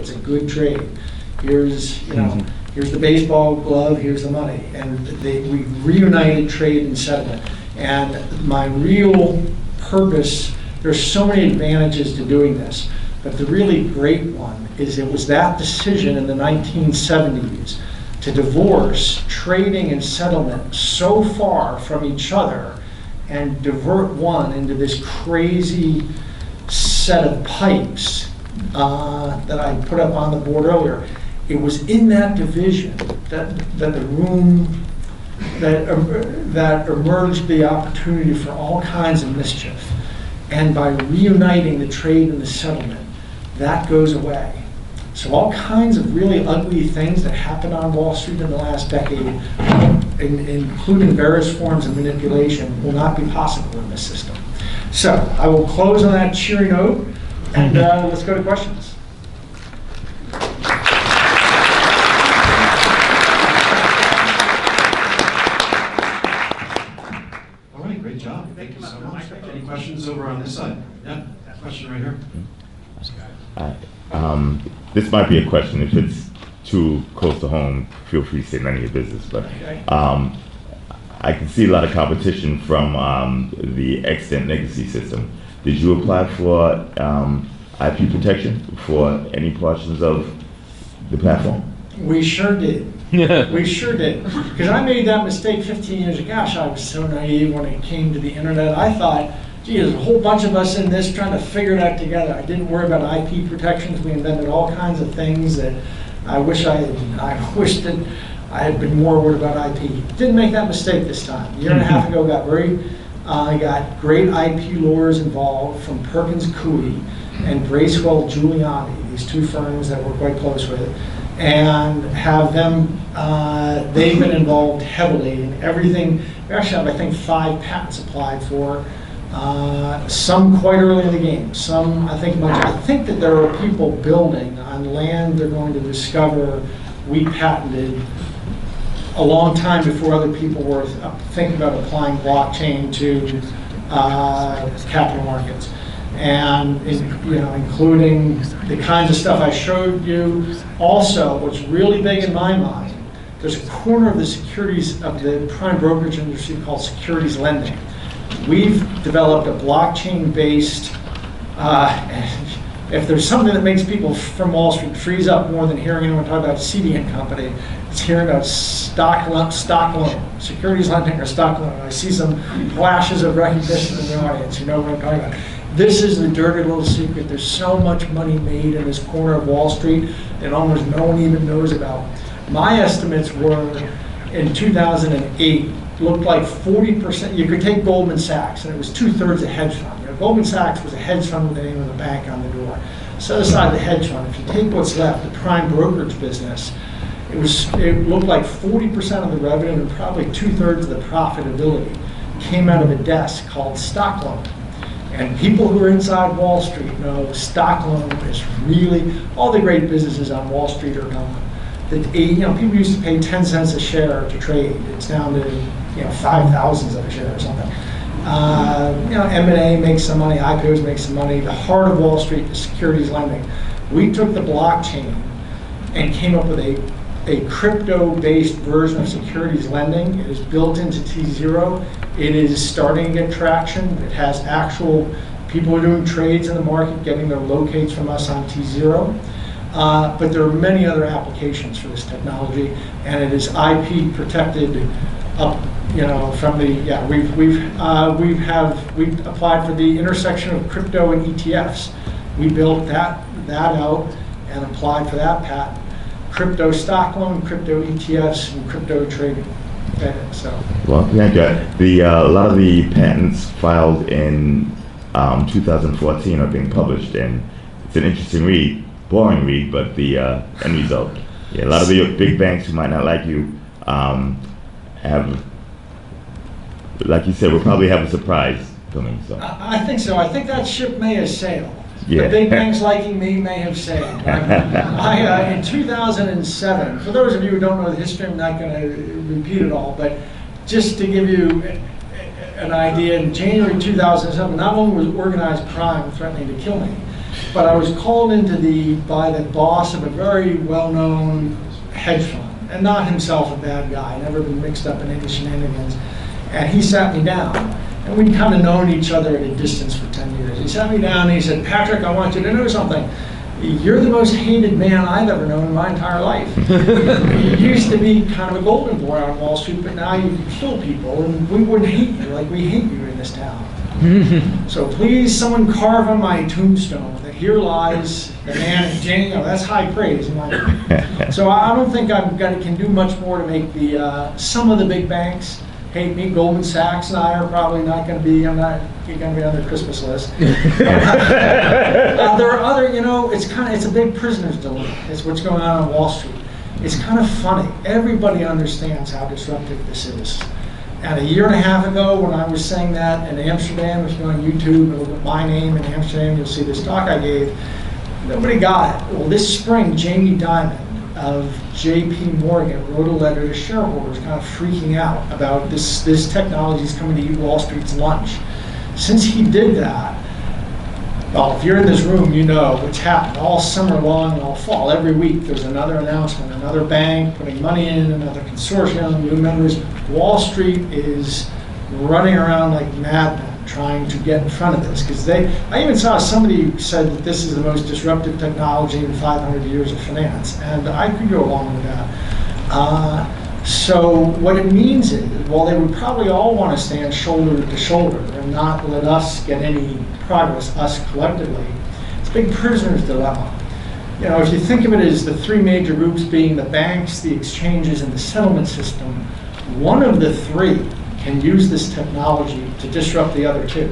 it's a good trade. Here's, here's the baseball glove, here's the money. And we reunited trade and settlement. And my real purpose, there's so many advantages to doing this, but the really great one is it was that decision in the 1970s to divorce trading and settlement so far from each other and divert one into this crazy set of pipes that I put up on the board earlier. It was in that division that emerged the opportunity for all kinds of mischief. And by reuniting the trade and the settlement, that goes away. So all kinds of really ugly things that happened on Wall Street in the last decade, including various forms of manipulation, will not be possible in this system. So I will close on that cheery note, and let's go to questions. All right, great job. Thank you so much. Any questions over on this side? Yeah, question right here. This might be a question. If it's too close to home, feel free to say none of your business. But I can see a lot of competition from the extant legacy system. Did you apply for IP protection for any portions of the platform? We sure did. We sure did. Because I made that mistake 15 years ago. Gosh, I was so naive when it came to the internet. I thought, gee, there's a whole bunch of us in this trying to figure that together. I didn't worry about IP protections. We invented all kinds of things that I wish that I had been more worried about IP. Didn't make that mistake this time. A year and a half ago, I got great IP lawyers involved from Perkins Coie and Bracewell Giuliani, these two firms that we're quite close with, and have them, they've been involved heavily in everything. We actually have, I think, 5 patents applied for. Some quite early in the game, some I think much. I think that there are people building on land they're going to discover we patented a long time before other people were thinking about applying blockchain to capital markets. And including the kinds of stuff I showed you. Also, what's really big in my mind, there's a corner of the securities of the prime brokerage industry called securities lending. We've developed a blockchain-based, if there's something that makes people from Wall Street freeze up more than hearing anyone talk about CDN company, it's hearing about stock loan, securities lending or stock loan. I see some flashes of recognition in the audience. You know what I'm talking about. This is the dirty little secret. There's so much money made in this corner of Wall Street that almost no one even knows about. My estimates were in 2008, looked like 40%. You could take Goldman Sachs, and it was 2/3 a hedge fund. Goldman Sachs was a hedge fund with the name of the bank on the door. Set aside the hedge fund. If you take what's left, the prime brokerage business, it looked like 40% of the revenue and probably 2/3 of the profitability came out of a desk called stock loan. And people who are inside Wall Street know stock loan is really, all the great businesses on Wall Street are gone. People used to pay 10 cents a share to trade. It's down to 5,000s of a share or something. M&A makes some money, IPOs make some money. The heart of Wall Street is securities lending. We took the blockchain and came up with a crypto-based version of securities lending. It is built into T0. It is starting to get traction. It has actual people who are doing trades in the market getting their locates from us on T0. But there are many other applications for this technology, and it is IP protected up, from the, we've applied for the intersection of crypto and ETFs. We built that out and applied for that patent. Crypto stock loan, crypto ETFs, and crypto trading. Okay, so. Well, a lot of the patents filed in 2014 are being published, and it's an interesting read. Boring read, but the end result. Yeah, a lot of the big banks who might not like you have, like you said, we'll probably have a surprise coming. So I think so. I think that ship may have sailed. Yeah. The big banks liking me may have sailed. In 2007, for those of you who don't know the history, I'm not going to repeat it all, but just to give you an idea, in January 2007, not only was organized crime threatening to kill me, but I was called by the boss of a very well-known hedge fund, and not himself a bad guy, never been mixed up in any shenanigans. And he sat me down, and we'd kind of known each other at a distance for 10 years. He sat me down and he said, "Patrick, I want you to know something. You're the most hated man I've ever known in my entire life. You used to be kind of a golden boy on Wall Street, but now you kill people, and we wouldn't hate you like we hate you in this town. So please, someone carve on my tombstone that here lies the man, that's high praise in my opinion." So I don't think can do much more to make some of the big banks hate me. Goldman Sachs and I are probably not going to be, I'm not going to be on their Christmas list. There are other, it's a big prisoner's dilemma. It's what's going on Wall Street. It's kind of funny. Everybody understands how disruptive this is. And a year and a half ago, when I was saying that in Amsterdam, if you go on YouTube and look at my name in Amsterdam, you'll see this talk I gave. Nobody got it. Well, this spring, Jamie Dimon of JP Morgan wrote a letter to shareholders kind of freaking out about this technology is coming to eat Wall Street's lunch. Since he did that, well, if you're in this room, you know what's happened all summer long and all fall. Every week there's another announcement, another bank putting money in, another consortium, new members. Wall Street is running around like madmen trying to get in front of this, because I even saw somebody said that this is the most disruptive technology in 500 years of finance, and I could go along with that. So what it means is, while they would probably all want to stand shoulder to shoulder and not let us get any progress, us collectively, it's a big prisoner's dilemma. If you think of it as the three major groups being the banks, the exchanges, and the settlement system, one of the three can use this technology to disrupt the other two.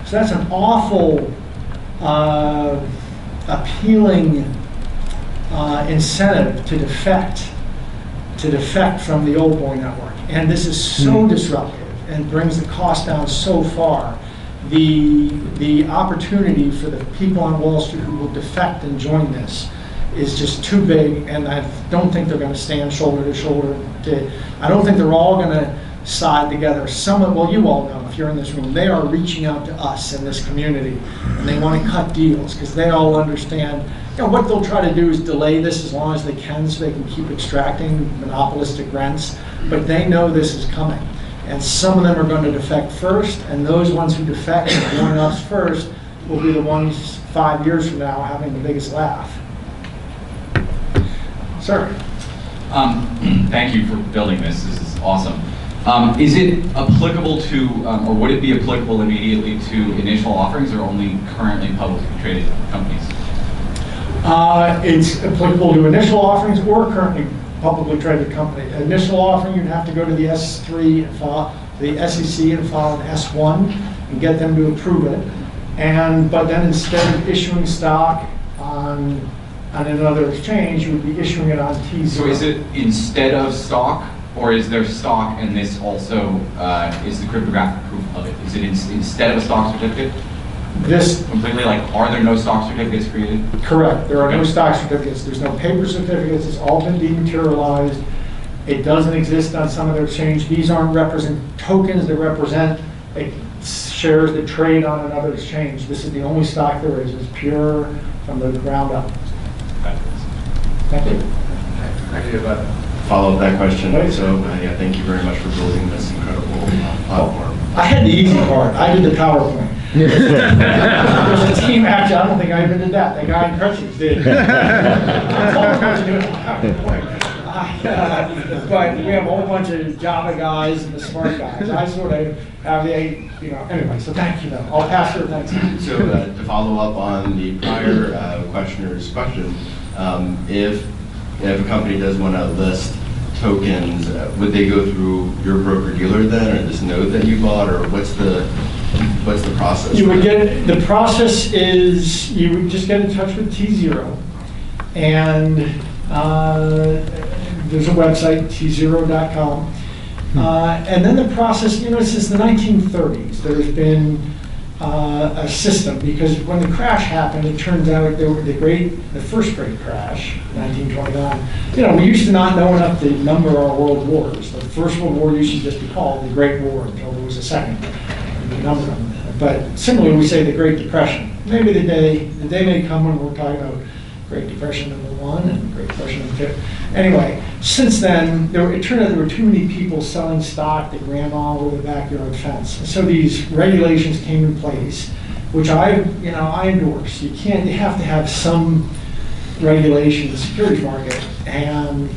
So that's an awful, appealing incentive to defect from the old boy network. And this is so disruptive and brings the cost down so far. The opportunity for the people on Wall Street who will defect and join this is just too big, and I don't think they're going to stand shoulder to shoulder. I don't think they're all going to side together. You all know, if you're in this room, they are reaching out to us in this community, and they want to cut deals because they all understand. What they'll try to do is delay this as long as they can so they can keep extracting monopolistic rents, but they know this is coming. And some of them are going to defect first, and those ones who defect and join us first will be the ones 5 years from now having the biggest laugh. Sir. Thank you for building this. This is awesome. Is it applicable to, or would it be applicable immediately to initial offerings or only currently publicly traded companies? It's applicable to initial offerings or currently publicly traded company. Initial offering, you'd have to go to the S3 and file, the SEC and file an S1 and get them to approve it. But then instead of issuing stock on another exchange, you would be issuing it on T0. So is it instead of stock, or is there stock and this also is the cryptographic proof of it? Is it instead of a stock certificate? This completely, are there no stock certificates created? Correct. There are no stock certificates. There's no paper certificates. It's all been dematerialized. It doesn't exist on some other exchange. These aren't tokens that represent shares that trade on another exchange. This is the only stock there is. It's pure from the ground up. Thank you. I do have a follow-up that question. So thank you very much for building this incredible platform. I had the easy part. I did the PowerPoint. There's a team action. I don't think I even did that. The guy in Crutches did. I told him what to do in PowerPoint. But we have a whole bunch of Java guys and the smart guys. I sort of have anyway, so thank you though. I'll pass your thanks. So to follow up on the prior questioner's question, if a company does want to list tokens, would they go through your broker-dealer then, or this node that you bought, or what's the process? The process is you would just get in touch with T0, and there's a website, t0.com, and then the process, since the 1930s, there's been a system, because when the crash happened, it turns out the first great crash, 1929, we used to not know enough to number our world wars. The First World War used to just be called the Great War until there was a second. We numbered them. But similarly, we say the Great Depression. Maybe the day may come when we're talking about Great Depression #1 and Great Depression #2. Anyway, since then, it turned out there were too many people selling stock that ran all over the backyard fence. And so these regulations came in place, which I endorse. You have to have some regulation in the securities market, and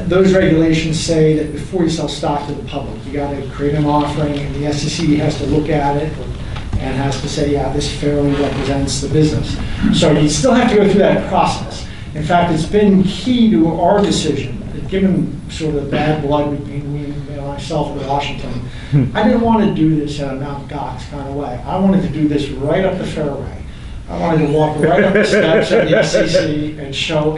those regulations say that before you sell stock to the public, you got to create an offering, and the SEC has to look at it and has to say, yeah, this fairly represents the business. So you still have to go through that process. In fact, it's been key to our decision, given sort of the bad blood between me and myself in Washington. I didn't want to do this in a Mount Gox kind of way. I wanted to do this right up the fairway. I wanted to walk right up the steps of the SEC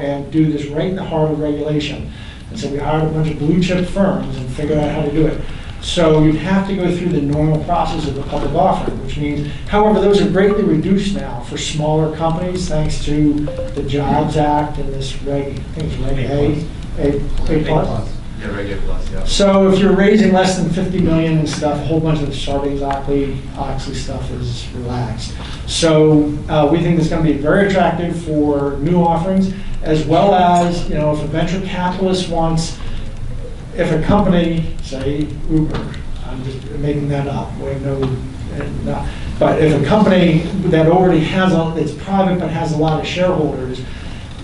and do this right in the heart of regulation. And so we hired a bunch of blue chip firms and figured out how to do it. So you'd have to go through the normal process of the public offering, which means, however, those are greatly reduced now for smaller companies thanks to the Jobs Act and this I think it's Reg A plus. Yeah, Reg A plus, yeah. So if you're raising less than 50 million and stuff, a whole bunch of the Sarbanes-Oxley stuff is relaxed. So we think it's going to be very attractive for new offerings, as well as, if a venture capitalist wants, if a company, say Uber, I'm just making that up, but if a company that already has, it's private but has a lot of shareholders,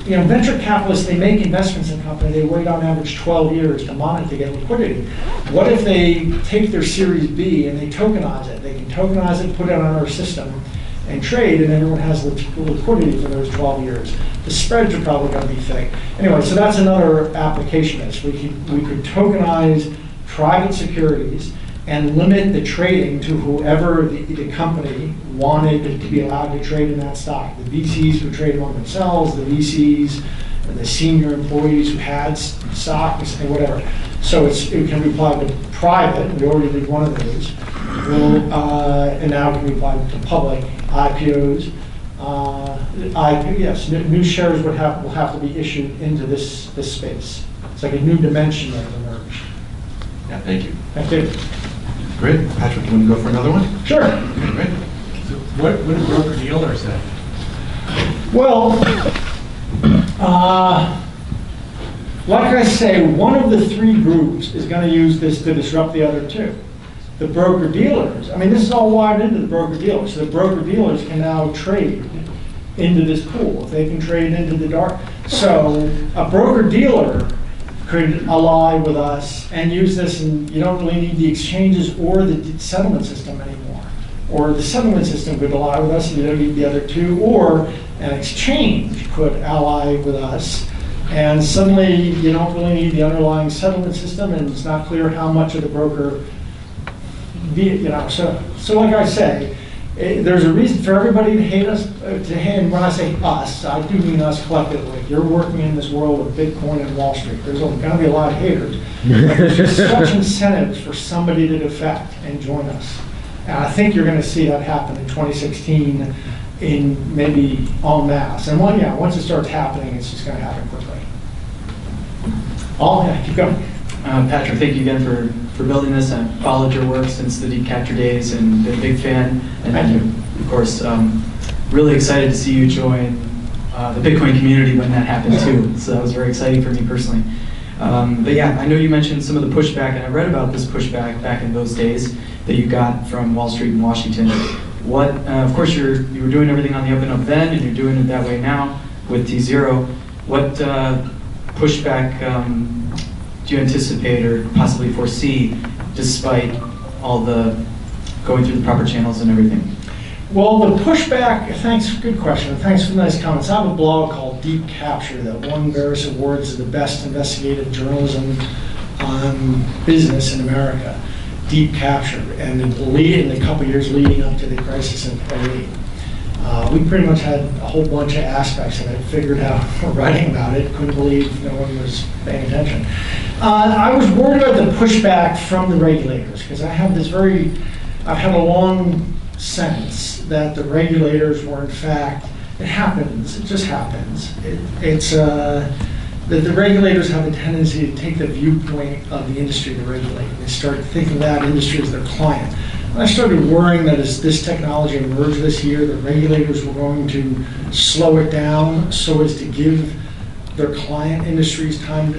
venture capitalists, they make investments in a company, they wait on average 12 years to get liquidity. What if they take their Series B and they tokenize it? They can tokenize it, put it on our system, and trade, and everyone has liquidity for those 12 years. The spreads are probably going to be thick. Anyway, so that's another application of this. We could tokenize private securities and limit the trading to whoever the company wanted to be allowed to trade in that stock. The VCs would trade among themselves, the VCs and the senior employees who had stock, and whatever. So it can be applied to private, we already did one of those, and now it can be applied to public IPOs. Yes, new shares will have to be issued into this space. It's like a new dimension that has emerged. Yeah, thank you. Thank you. Great. Patrick, you want to go for another one? Sure. Okay, great. What do broker-dealers say? Well, like I say, one of the three groups is going to use this to disrupt the other two. The broker-dealers, this is all wired into the broker-dealers. So the broker-dealers can now trade into this pool. If they can trade into the dark. So a broker-dealer could ally with us and use this, and you don't really need the exchanges or the settlement system anymore. Or the settlement system could ally with us and you don't need the other two, or an exchange could ally with us, and suddenly you don't really need the underlying settlement system, and it's not clear how much of the broker, so like I say, there's a reason for everybody to hate us, and when I say us, I do mean us collectively. You're working in this world of Bitcoin and Wall Street. There's going to be a lot of haters. But there's just such incentives for somebody to defect and join us. And I think you're going to see that happen in 2016 in maybe en masse. And once it starts happening, it's just going to happen quickly. Keep going. Patrick, thank you again for building this. I've followed your work since the Deep Capture days and been a big fan. And Thank you. Of course, really excited to see you join the Bitcoin community when that happened too. So that was very exciting for me personally. But yeah, I know you mentioned some of the pushback, and I read about this pushback back in those days that you got from Wall Street and Washington. Of course, you were doing everything on the up and up then, and you're doing it that way now with T0. What pushback do you anticipate or possibly foresee, despite all the going through the proper channels and everything? Well, the pushback, thanks, good question. Thanks for the nice comments. I have a blog called Deep Capture that won various awards as the best investigative journalism on business in America. Deep Capture, and in the couple years leading up to the crisis in 2008. We pretty much had a whole bunch of aspects of it figured out. We're writing about it. Couldn't believe no one was paying attention. I was worried about the pushback from the regulators because I've had a long sense that the regulators were in fact, it happens, it just happens. that the regulators have a tendency to take the viewpoint of the industry to regulate. They start thinking of that industry as their client. And I started worrying that as this technology emerged this year, the regulators were going to slow it down so as to give their client industries time,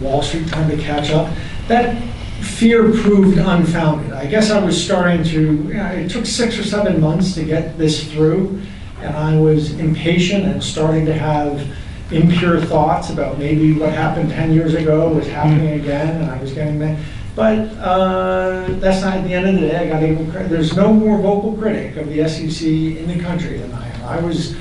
Wall Street time to catch up. That fear proved unfounded. I guess I was starting to, it took 6 or 7 months to get this through, and I was impatient and starting to have impure thoughts about maybe what happened 10 years ago was happening again, and I was getting that. But that's not at the end of the day. I got even there's no more vocal critic of the SEC in the country than I am. I was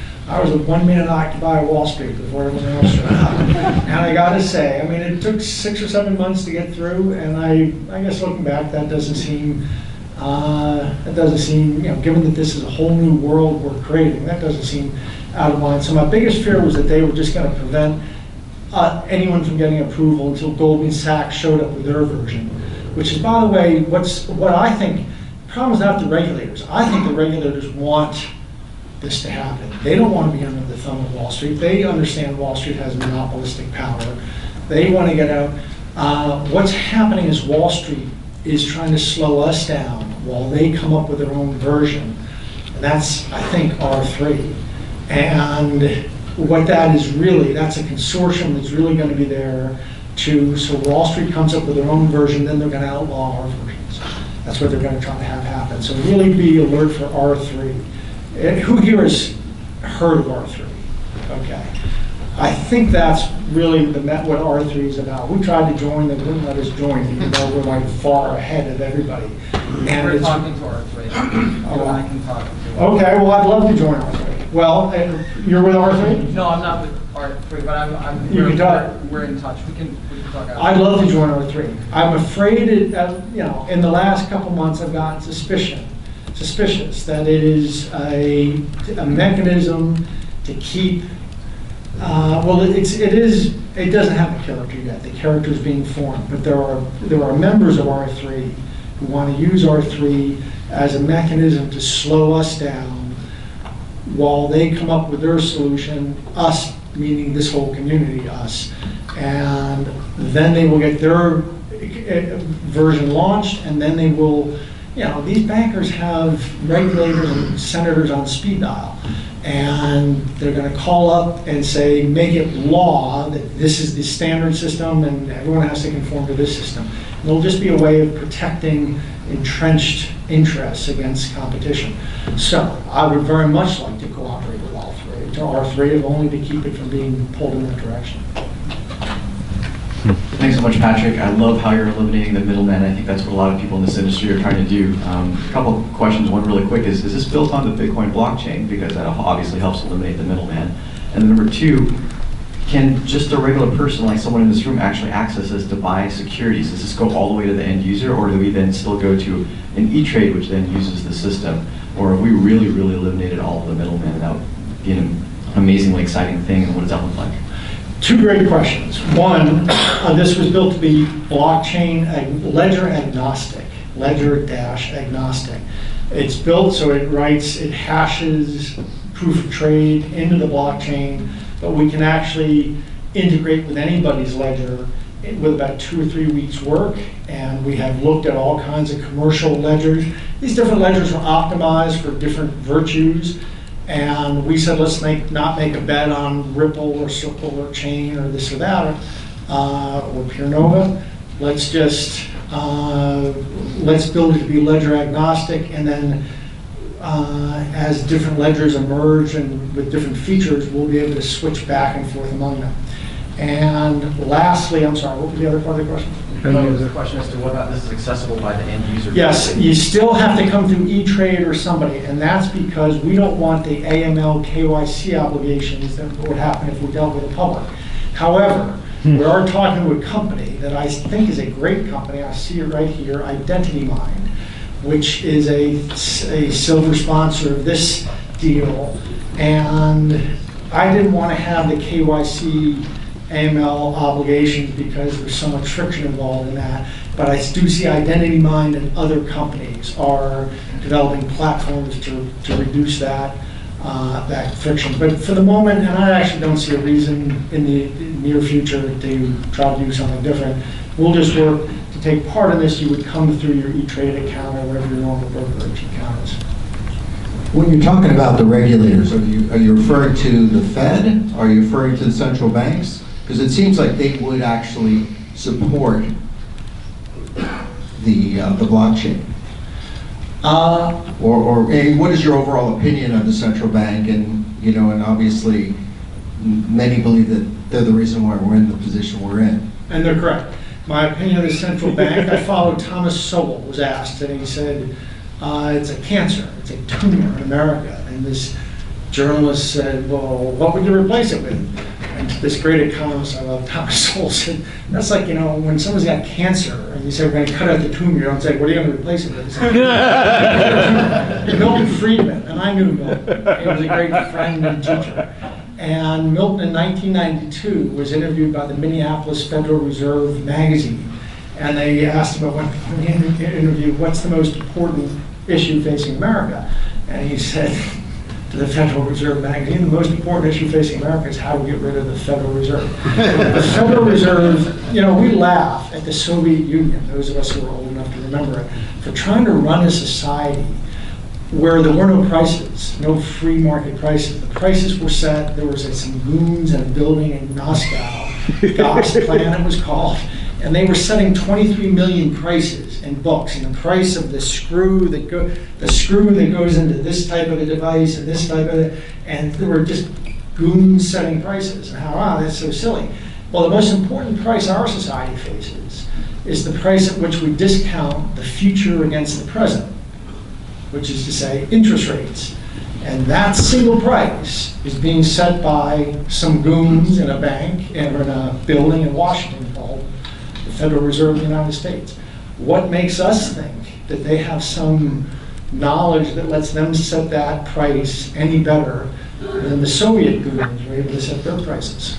a one-man occupy Wall Street before everyone else showed up. And I got to say, I mean, it took 6 or 7 months to get through, and I guess looking back, that doesn't seem, you know, given that this is a whole new world we're creating, that doesn't seem out of line. So my biggest fear was that they were just going to prevent anyone from getting approval until Goldman Sachs showed up with their version, which is, by the way, what I think, the problem is not the regulators. I think the regulators want this to happen. They don't want to be under the thumb of Wall Street. They understand Wall Street has monopolistic power. They want to get out. What's happening is Wall Street is trying to slow us down while they come up with their own version. And that's, I think, R3. And what that is really, that's a consortium that's really going to be there so Wall Street comes up with their own version, then they're going to outlaw our versions. That's what they're going to try to have happen. So really be alert for R3. And who here has heard of R3? Okay. I think that's really what R3 is about. We tried to join, they wouldn't let us join, even though we're like far ahead of everybody. And we're talking to R3. I can talk to Okay, well, I'd love to join R3. Well, you're with R3? No, I'm not with R3, but You can talk. We're in touch. We can talk out. I'd love to join R3. I'm afraid, you know, in the last couple months I've gotten suspicious that it is a mechanism to keep, it doesn't have a character yet. The character is being formed, but there are members of R3 who want to use R3 as a mechanism to slow us down while they come up with their solution, us, meaning this whole community, us, and then they will get their version launched, and then they will, you know, these bankers have regulators and senators on speed dial, and they're going to call up and say, make it law that this is the standard system and everyone has to conform to this system. And it'll just be a way of protecting entrenched interests against competition. So I would very much like to cooperate with R3, if only to keep it from being pulled in that direction. Thanks so much, Patrick. I love how you're eliminating the middleman. I think that's what a lot of people in this industry are trying to do. A couple of questions. One really quick is this built on the Bitcoin blockchain? Because that obviously helps eliminate the middleman. And then number two, can just a regular person like someone in this room actually access this to buy securities? Does this go all the way to the end user, or do we then still go to an E-Trade which then uses the system? Or have we really, really eliminated all of the middlemen? That would be an amazingly exciting thing, and what does that look like? Two great questions. One, this was built to be blockchain, ledger agnostic, ledger-agnostic. It's built so it hashes proof of trade into the blockchain, but we can actually integrate with anybody's ledger with about 2 or 3 weeks work, and we have looked at all kinds of commercial ledgers. These different ledgers are optimized for different virtues, and we said, let's not make a bet on Ripple or Circle or Chain or this or that, or Pure Nova. Let's just, let's build it to be ledger agnostic, and then as different ledgers emerge and with different features, we'll be able to switch back and forth among them. And lastly, I'm sorry, what was the other part of the question? There's a question as to whether or not this is accessible by the end user. Yes, you still have to come through E-Trade or somebody, and that's because we don't want the AML KYC obligations that would happen if we dealt with the public. However, we are talking to a company that I think is a great company. I see it right here, IdentityMind, which is a silver sponsor of this deal. And I didn't want to have the KYC AML obligations because there's so much friction involved in that. But I do see IdentityMind and other companies are developing platforms to reduce that. that friction. But for the moment, and I actually don't see a reason in the near future to try to do something different, we'll just work to take part in this. You would come through your E-Trade account or wherever your normal brokerage account is. When you're talking about the regulators, are you referring to the Fed? Are you referring to the central banks? Because it seems like they would actually support the blockchain. Or what is your overall opinion of the central bank? And and obviously, many believe that they're the reason why we're in the position we're in. And they're correct. My opinion of the central bank, I followed Thomas Sowell was asked, and he said, it's a cancer, it's a tumor in America. And this journalist said, well, what would you replace it with? And this great economist, I love Thomas Sowell, said, that's like, when someone's got cancer and you say, we're going to cut out the tumor, you don't say, what are you going to replace it with? Milton Friedman, and I knew Milton. He was a great friend and teacher. And Milton in 1992 was interviewed by the Minneapolis Federal Reserve magazine. And they asked him about the interview, what's the most important issue facing America? And he said to the Federal Reserve magazine, the most important issue facing America is how to get rid of the Federal Reserve. The Federal Reserve, we laugh at the Soviet Union, those of us who are old enough to remember it, for trying to run a society where there were no prices, no free market prices. The prices were set. There was some goons in a building in Moscow, Gauss Plan it was called, and they were setting 23 million prices in books, and the price of the screw that goes into this type of a device and this type of it, and there were just goons setting prices. And how, that's so silly. Well, the most important price our society faces is the price at which we discount the future against the present, which is to say interest rates. And that single price is being set by some goons in a bank or in a building in Washington called the Federal Reserve of the United States. What makes us think that they have some knowledge that lets them set that price any better than the Soviet goons were able to set their prices?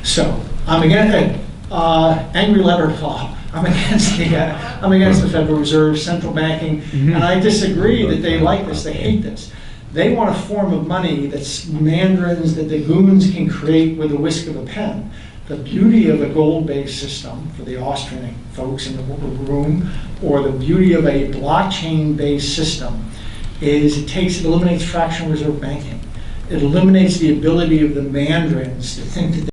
So I'm against angry letter law. I'm against the Federal Reserve, central banking, and I disagree that they like this. They hate this. They want a form of money that's mandarins that the goons can create with a whisk of a pen. The beauty of a gold-based system for the Austrian folks in the room, or the beauty of a blockchain-based system, is it eliminates fractional reserve banking. It eliminates the ability of the mandarins to think that